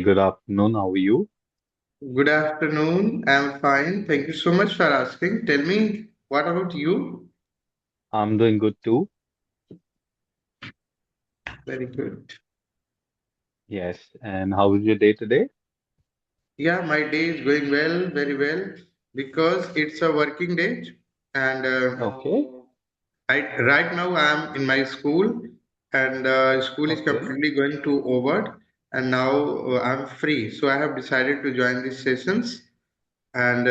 Good afternoon. How are you? Good afternoon. I'm fine. Thank you so much for asking. Tell me, what about you? I'm doing good too. Very good. Yes. And how was your day today? Yeah, my day is going well, very well, because it's a working day. And Okay. right now I'm in my school, and school is Okay. completely going to over. And now I'm free. So I have decided to join these sessions. And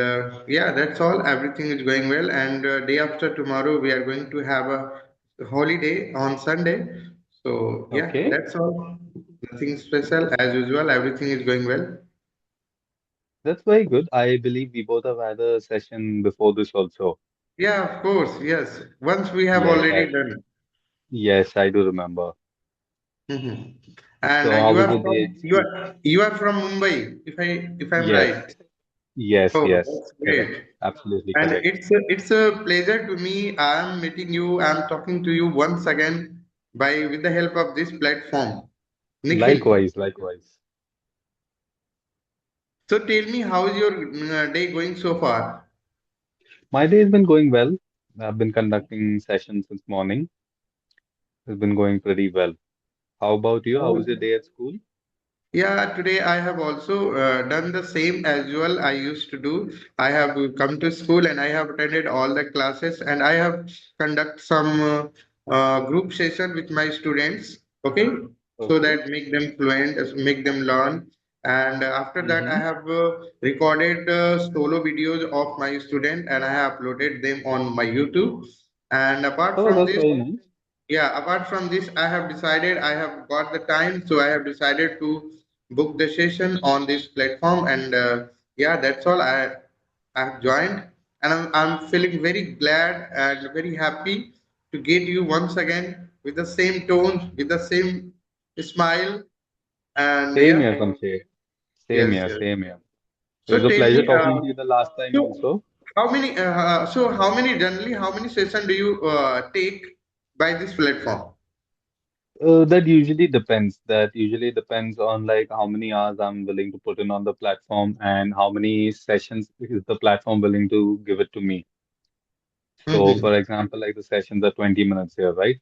yeah, that's all. Everything is going well. And day after tomorrow, we are going to have a holiday on Sunday. So yeah, Okay. that's all. Nothing special as usual. Everything is going well. That's very good. I believe we both have had a session before this also. Yeah, of course. Yes. Once we have Yes, already done. I do remember. Mhm. And So how you was are your day from at school? you are from Mumbai, if I'm Yes. right. Yes, Oh, yes. that's Correct. great. Absolutely And correct. it's a pleasure to me. I'm meeting you. I'm talking to you once again by with the help of this platform. Nikhil. Likewise, likewise. So tell me, how is your day going so far? My day has been going well. I've been conducting sessions since morning. It's been going pretty well. How about you? How was your day at school? Yeah, today I have also done the same as well I used to do. I have come to school and I have attended all the classes and I have conduct some group session with my students. Okay, so Okay. that make them fluent, make them learn. And after that, I Mm-hmm. have recorded solo videos of my student and I have uploaded them on my YouTube. And apart Oh, from that's this, very nice. yeah, apart from this, I have decided I have got the time, so I have decided to book the session on this platform, and yeah, that's all. I have joined, and I'm feeling very glad and very happy to get you once again with the same tone, with the same smile, and Same yeah, here, Kamshay. Same yes, here, yes. same here. It So was a tell pleasure me, talking to you the last time so also. how many session do you take by this platform? That usually depends. That usually depends on like how many hours I'm willing to put in on the platform and how many sessions is the platform willing to give it to me. So, for Mhm. example, like the sessions are 20 minutes here, right?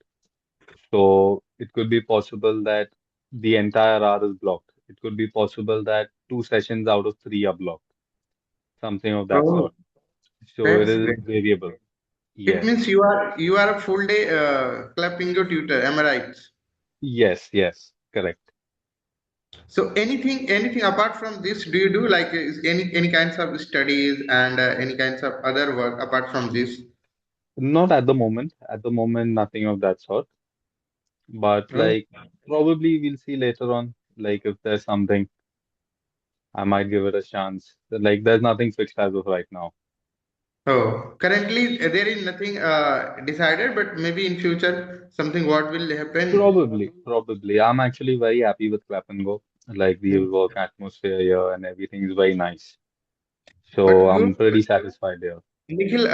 So it could be possible that the entire hour is blocked. It could be possible that two sessions out of three are blocked, something of that Oh, sort. So it that's is great. variable. It Yes. means you are a full day clapingo tutor. Am I right? Yes, yes, correct. So anything apart from this, do you do like is any kinds of studies and any kinds of other work apart from this? Not at the moment. At the moment, nothing of that sort. But Oh, like probably we'll see later on. Like if there's something, I might give it a chance. Like there's nothing fixed as of right now. oh. Currently there is nothing decided, but maybe in future something what will happen. Probably. I'm actually very happy with Clap and Go. Like the Hmm. work atmosphere here and everything is very nice. But So your I'm pretty satisfied here. Nikhil,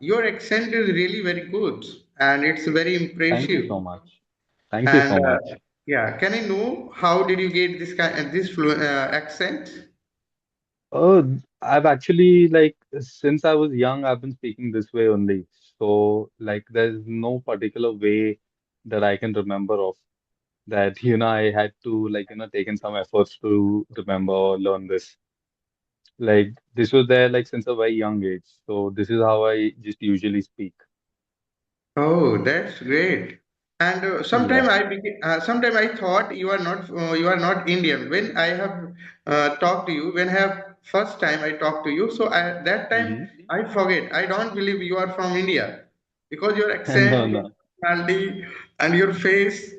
your accent is really very good and it's very Thank you impressive. so much. Thank you And so much. yeah, can I know how did you get this accent? I've actually like since I was young, I've been speaking this way only. So like there's no particular way that I can remember of that, I had to like, taken some efforts to remember or learn this. Like this was there like since a very young age. So this is how I just usually speak. Oh, that's great. And Yeah. sometime I thought you are not Indian. When I have talked to you, when I have first time I talked to you, so that time Hmm. I forget. I don't believe you are from India because your No, accent, your no. personality, and your face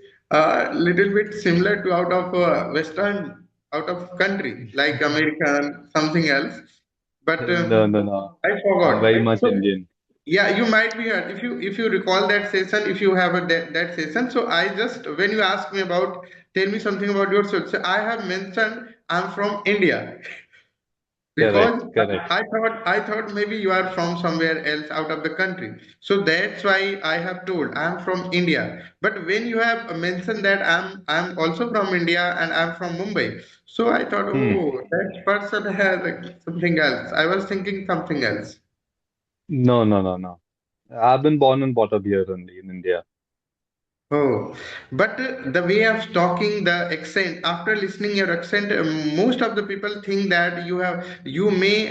little bit similar to out of Western out of country like American something else. But No, no, no. I I'm forgot. very much So Indian. yeah, you might be hurt if you recall that session, if you have that session. So I just when you ask me about tell me something about yourself, so I have mentioned I'm from India because Correct, correct. I thought maybe you are from somewhere else out of the country. So that's why I have told I'm from India. But when you have mentioned that I'm also from India and I'm from Mumbai, so I thought, Hmm. oh, that person has like, something else. I was thinking something else. No, no, no, no. I've been born and brought up here only in India. Oh, but the way of talking, the accent, after listening your accent, most of the people think that you may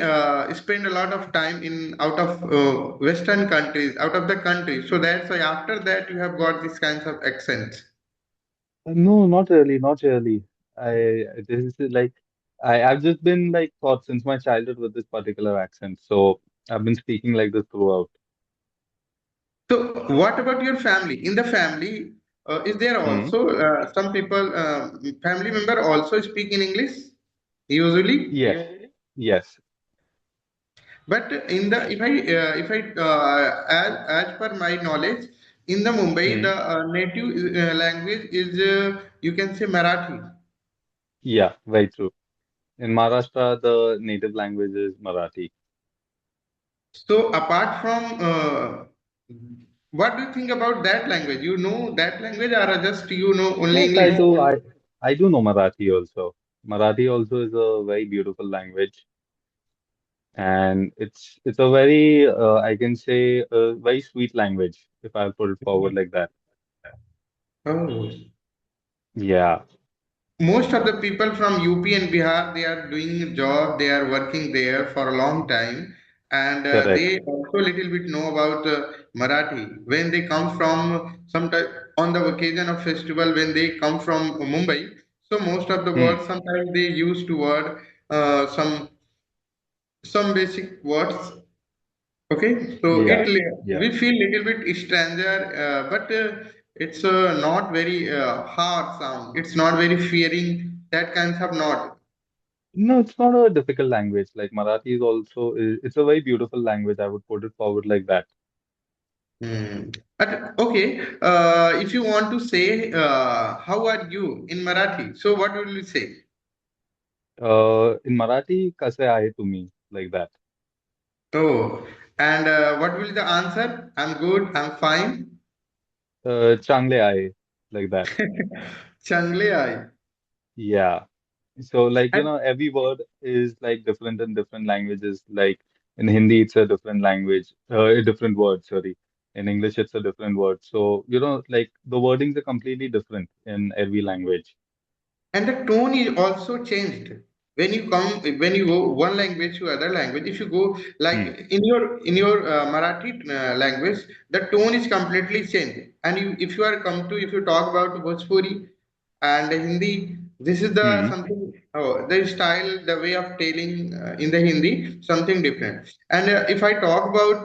spend a lot of time in out of Western countries, out of the country. So that's why after that you have got these kinds of accents. No, not really, not really. This is like, I've just been like taught since my childhood with this particular accent. So I've been speaking like this throughout. So what about your family? In the family, is there Hmm. also some people, family member also speak in English usually? Yes, yes. But in the as per my knowledge, in the Mumbai, Hmm. the native language is you can say Marathi. Yeah, very true. In Maharashtra, the native language is Marathi. So apart from what do you think about that language? You know that language, or just you know only Yes, I English? do. I do know Marathi also. Marathi also is a very beautiful language, and it's a very I can say a very sweet language if I'll put it forward like that. Oh. Yeah, Most of the people from UP and Bihar, they are doing a job, they are working there for a long time, and correct. they also little bit know about Marathi. When they come from sometime on the occasion of festival, when they come from Mumbai, so most of the Hmm. words sometimes they use to word some basic words. Okay, so Yeah, yeah. we feel little bit stranger, but it's not very hard sound. It's not very fearing that kinds of not. No, it's not a difficult language. Like Marathi is also it's a very beautiful language. I would put it forward like that. Hmm. But okay, if you want to say how are you in Marathi, so what will you say? In Marathi, kase आहे तुम्ही? Like that. Oh, and what will the answer? I'm good. I'm fine. चांगले आहे. Like that. Changle I. Yeah. So, like, every word is like different in different languages. Like in Hindi, it's a different language, a different word, sorry. In English, it's a different word. So, like the wordings are completely different in every language. And the tone is also changed when you come when you go one language to other language. If you go like Hmm. in your Marathi language, the tone is completely changed. And you if you are come to if you talk about Bhojpuri and Hindi, this is the Hmm. something, oh, the style, the way of telling in the Hindi something different. And if I talk about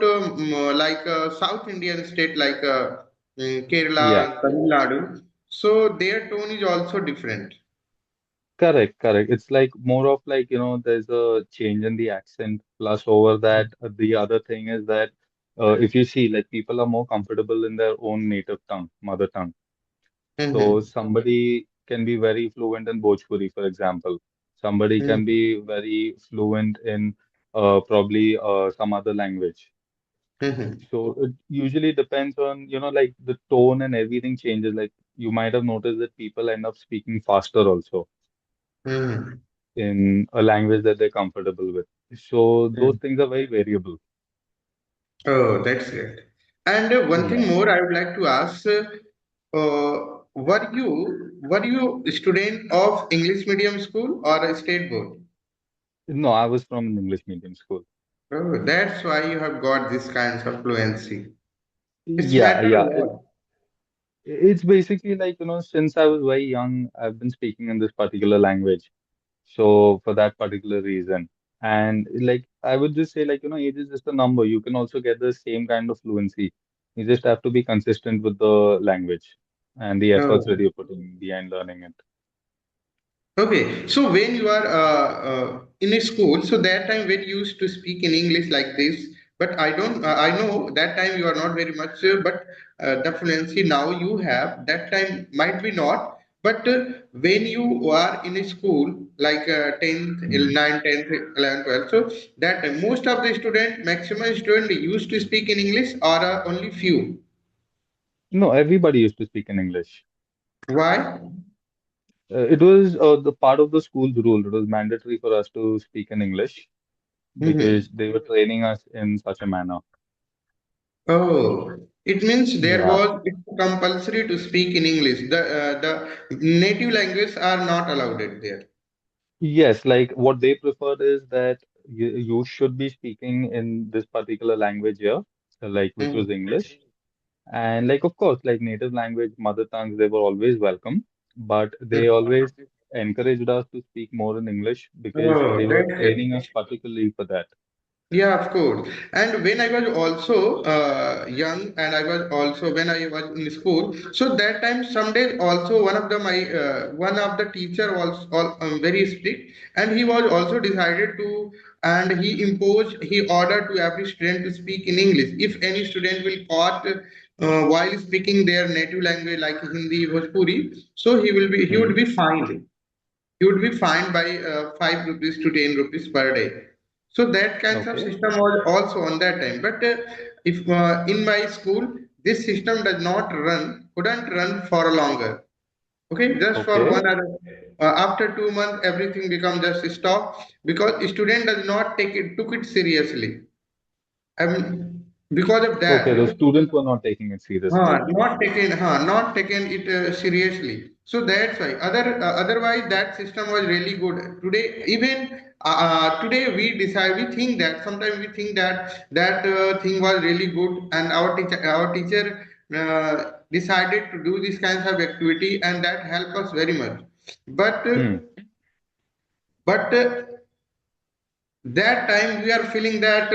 like South Indian state like Kerala, Yeah. Tamil Nadu, so their tone is also different. Correct, correct. It's like more of like, there's a change in the accent. Plus, over that, the other thing is that if you see, like, people are more comfortable in their own native tongue, mother tongue. So Mhm. somebody can be very fluent in Bhojpuri, for example. Somebody can Mhm. be very fluent in probably some other language. Mhm. So it usually depends on, like the tone and everything changes. Like you might have noticed that people end up speaking faster also Mhm. in a language that they're comfortable with. So those Mhm. things are very variable. Oh, that's great. And one thing Yeah. more I would like to ask, were you a student of English medium school or a state board? No, I was from an English medium school. Oh, that's why you have got this kinds of fluency. It's Yeah, matter a yeah. lot. It's basically like, since I was very young, I've been speaking in this particular language. So for that particular reason. And like I would just say like, age is just a number. You can also get the same kind of fluency. You just have to be consistent with the language and the efforts that Oh. you're putting behind learning it. Okay, so when you are in a school, so that time when you used to speak in English like this, but I don't, I know that time you are not very much, but the fluency now you have, that time might be not, but when you are in a school, like 10th, Hmm. 9th, 10th, 11th, 12th. So that time, most of the student, maximum student used to speak in English or only few. No, everybody used to speak in English. Why? It was the part of the school's rule. It was mandatory for us to speak in English because Mhm. they were training us in such a manner. Oh, it means there Yeah. was it's compulsory to speak in English. The native languages are not allowed it there. Yes, like what they preferred is that you should be speaking in this particular language here, like which was Mhm. English. And like, of course, like native language, mother tongues, they were always welcome, but they Mhm. always encouraged us to speak more in English because Oh, they were that's it. training us particularly for that. Yeah, of course. And when I was also young, and I was also when I was in school, so that time someday also one of the teacher was very strict, and he was also decided to, and he ordered to every student to speak in English. If any student will caught while speaking their native language like Hindi, Bhojpuri, so he would Hmm. be fined. You would be fined by 5 rupees to 10 rupees per day. So that kinds of Okay. system was also on that time. But if in my school this system does not run, couldn't run for longer. Okay, just for Okay. 1 hour. After 2 months, everything become just stop because student does not take it took it seriously. I mean, because of Okay. that, The students were not taking it seriously. not taken it seriously. So that's why. Otherwise, that system was really good. Today, even today, we think that sometimes we think that thing was really good, and our teacher decided to do this kinds of activity, and that helped us very much. But Hmm. but that time we are feeling that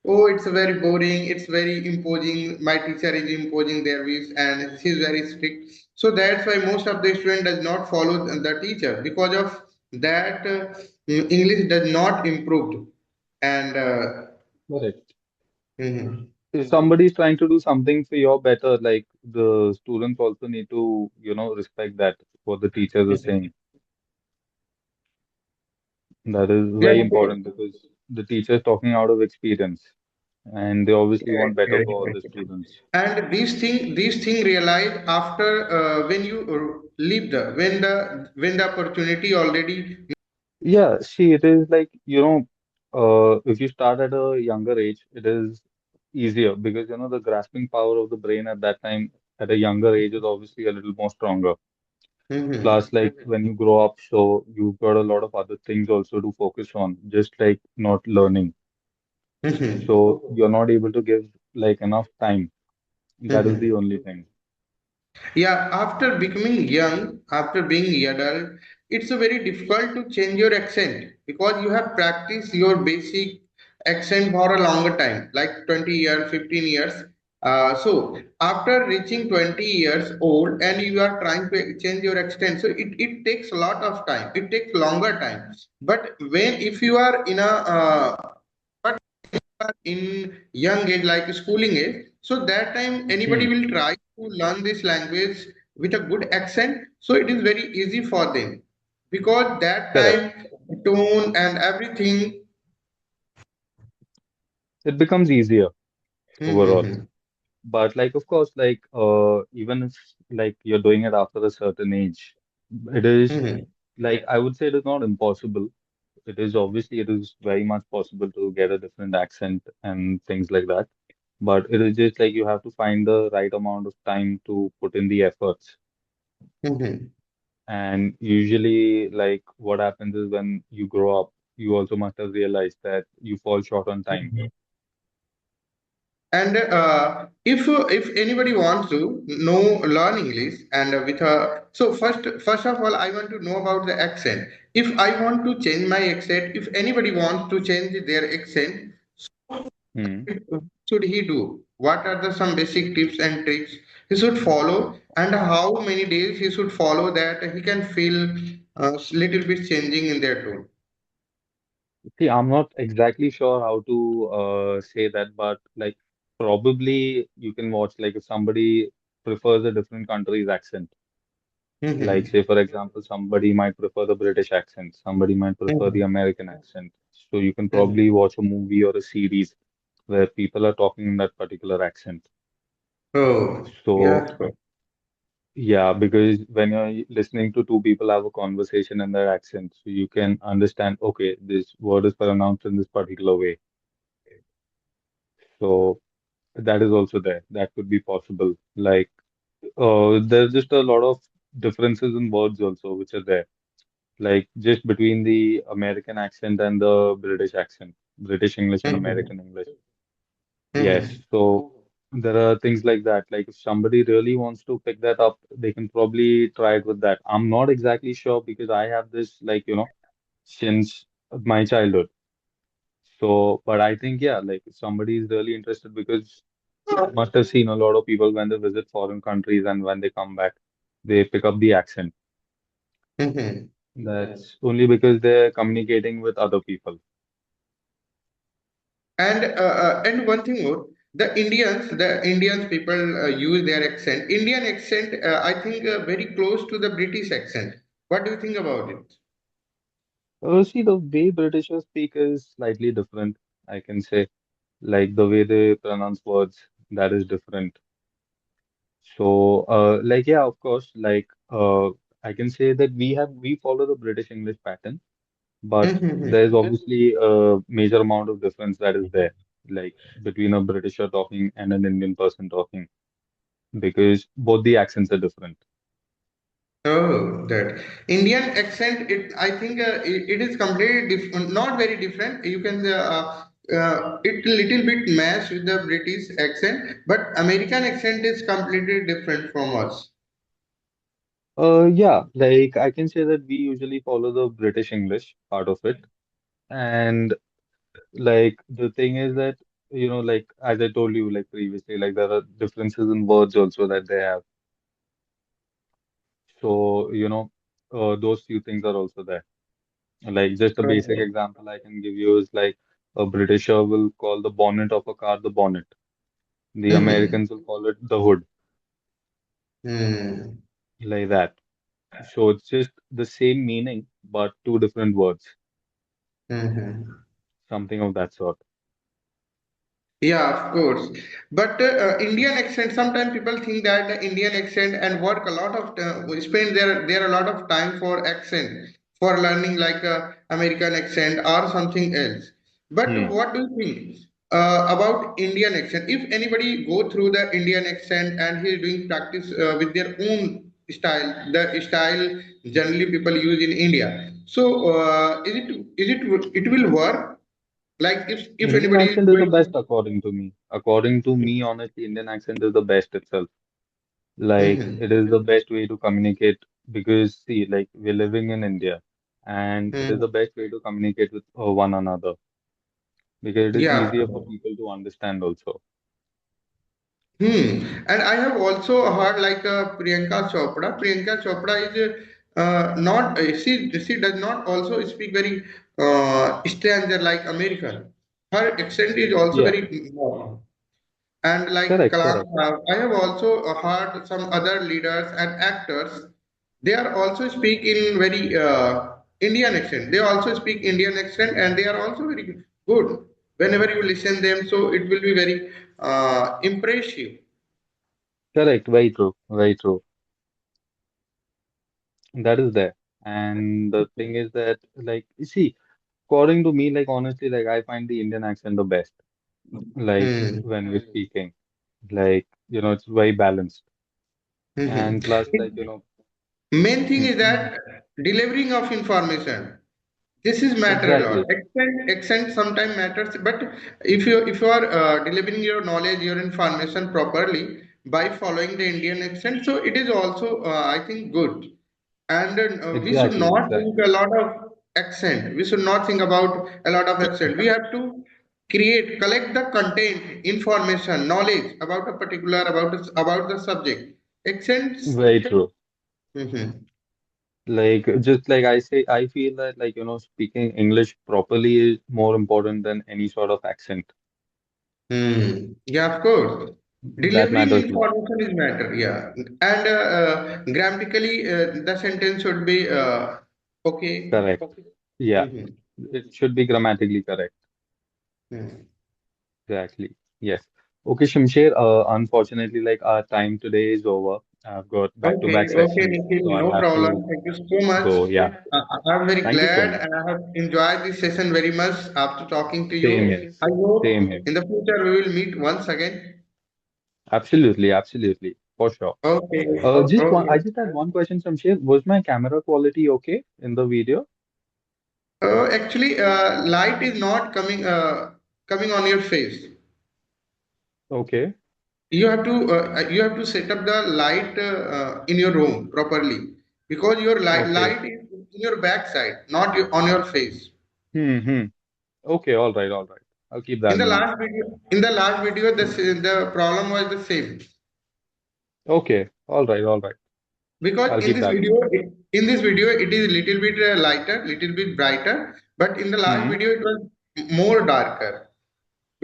oh, it's very boring, it's very imposing, my teacher is imposing their views and she is very strict. So that's why most of the student does not follow the teacher. Because of that, English does not improve. And Correct. mhm, If somebody is trying to do something for your better, like the students also need to, respect that what the teachers are mhm. saying. That is Yeah, very important because the teacher is talking out of experience and they obviously want correct, better correct, for all the correct. students. And these thing realize after when you leave the when the opportunity already. Yeah, see, it is like, if you start at a younger age, it is easier because, the grasping power of the brain at that time at a younger age is obviously a little more stronger. Mhm, Plus, like when you grow up, so you've got a lot of other things also to focus on, just like not learning. mhm, So you're not able to give like enough time. That is the mhm. only thing. Yeah, after becoming young, after being adult, it's a very difficult to change your accent because you have practiced your basic accent for a longer time, like 20 years, 15 years. So after reaching 20 years old and you are trying to change your accent, so it takes a lot of time. It takes longer time. But when if you are in a in young age like schooling age, so that time anybody Hmm, will try to learn this language with a good accent, so it is very easy for them because that correct. time tone and everything. It becomes easier overall. Mhm, But like, of course, like even if like you're doing it after a certain age, it is mhm, like I would say it is not impossible. It is very much possible to get a different accent and things like that. But it is just like you have to find the right amount of time to put in the efforts. mhm, And usually, like what happens is when you grow up, you also must have realized that you fall short on time. mhm. And if anybody wants to know learn English and with a so first of all I want to know about the accent. If I want to change my accent, if anybody wants to change their accent, Hmm. should he do? What are the some basic tips and tricks he should follow, and how many days he should follow that he can feel little bit changing in their tone? See, I'm not exactly sure how to say that, but like probably you can watch like if somebody prefers a different country's accent. Like, Mm-hmm. say, for example, somebody might prefer the British accent, somebody might prefer the American accent. So you can Mm-hmm. probably watch a movie or a series where people are talking in that particular accent. Oh, So, yeah. yeah, because when you're listening to two people have a conversation in their accent, so you can understand, okay, this word is pronounced in this particular way. So that is also there. That could be possible. Like, there's just a lot of differences in words also, which are there. Like just between the American accent and the British accent, British English and Mm-hmm. American English. Yes, Mm-hmm. so there are things like that. Like if somebody really wants to pick that up, they can probably try it with that. I'm not exactly sure because I have this like, since my childhood. So, but I think yeah, like if somebody is really interested because must have seen a lot of people when they visit foreign countries and when they come back, they pick up the accent. Mm-hmm. That's only because they're communicating with other people. And one thing more, the Indians people use their accent. Indian accent, I think, very close to the British accent. What do you think about it? See, the way Britishers speak is slightly different, I can say. Like the way they pronounce words, that is different. So, like, yeah, of course, like, I can say that we follow the British English pattern, but Mm-hmm. there's obviously a major amount of difference that is there, like between a Britisher talking and an Indian person talking, because both the accents are different. Oh, that Indian accent. It I think it is completely different, not very different. You can it little bit match with the British accent, but American accent is completely different from us. Yeah, like I can say that we usually follow the British English part of it. And like the thing is that, like as I told you like previously, like there are differences in words also that they have. So, those few things are also there. Like just a basic Okay. example I can give you is like a Britisher will call the bonnet of a car the bonnet. The Mm-hmm. Americans will call it the hood, Hmm. like that. So it's just the same meaning, but two different words, Mm-hmm. something of that sort. Yeah, of course. But Indian accent, sometimes people think that the Indian accent and work a lot of spend there a lot of time for accent for learning like American accent or something else. But Hmm. what do you think about Indian accent? If anybody go through the Indian accent and he is doing practice with their own style, the style generally people use in India. So it will work? Like if Indian anybody is accent is the going. best according to me. According to me, honestly, Indian accent is the best itself. Like Mhm. it is the best way to communicate because see, like we're living in India, and it is the Hmm. best way to communicate with one another because it is Yeah. easier for people to understand also. And I have also heard like Priyanka Chopra. Priyanka Chopra is not she does not also speak very stranger like American. Her accent is also Yeah, very and like correct, correct. I have also heard some other leaders and actors. They are also speak in very Indian accent. They also speak Indian accent, and they are also very good. Whenever you listen them, so it will be very impressive. Correct, very true, very true. That is there. And the thing is that, like, you see, according to me, like, honestly, like, I find the Indian accent the best. Like, Hmm. when we're speaking, like, it's very balanced. And plus, Mhm. like, Main thing is mm, that delivering of information. This is matter a lot. exactly, Accent sometimes matters, but if you are delivering your knowledge, your information properly by following the Indian accent, so it is also I think good. And we should exactly, not think exactly. a lot of accent. We should not think about a lot of accent. We have to collect the content, information, knowledge about a particular about the subject. Accents. Very true. Mhm. Like, just like I say, I feel that, like, speaking English properly is more important than any sort of accent. Hmm. Yeah, of course. That Delivering matters most. information is matter, yeah. And grammatically, the sentence should be okay. Correct. Yeah. Mhm. It should be grammatically correct. Mhm. Exactly. Yes. Okay, Shamsher, unfortunately, like our time today is over. I've got Okay, back-to-back okay, sessions, Nikhil, so I'll no have problem. to Thank you so much. go. Yeah. I'm very Thank you so glad much. and I have enjoyed this session very much after talking to you. Same here. I Same hope here. in the future we will meet once again. Absolutely, absolutely. For sure. Okay, Just one, okay. I just had one question, Shamsher. Was my camera quality okay in the video? Actually, light is not coming on your face. Okay. You have to set up the light in your room properly because your Okay. light is in your backside, not on your face. Hmm. Okay. All right. All right. I'll keep that In in the mind. last video, the problem was the same Okay. All right. All right. because I'll keep that in mind. in this video it is little bit lighter, little bit brighter, but in the last Hmm. video it was more darker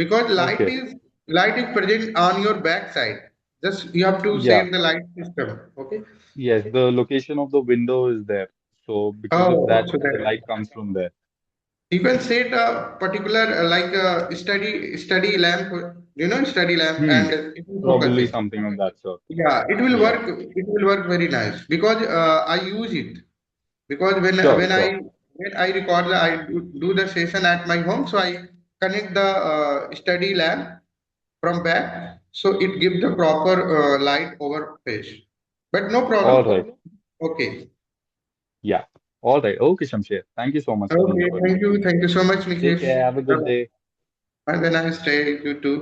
because Okay. light is present on your backside. Just you have to Yeah. set the light system. Okay. Yes. The location of the window is there. So because of Oh, that, so the that light comes from there. you can set a particular like a study lamp, study lamp, Hmm. and it will focus Probably it. something of that sort. Yeah, it will Yeah. work. It will work very nice because I use it because Sure. Sure. when I record do the session at my home, so I connect the study lamp from back, so it gives the proper light over face. But no All problem. right. Okay. Yeah. All right. Okay, Shamsher. Thank you so much for the Okay. information. Thank you so much, Take Nikesh. care. Have a good day. Have a nice day. You too.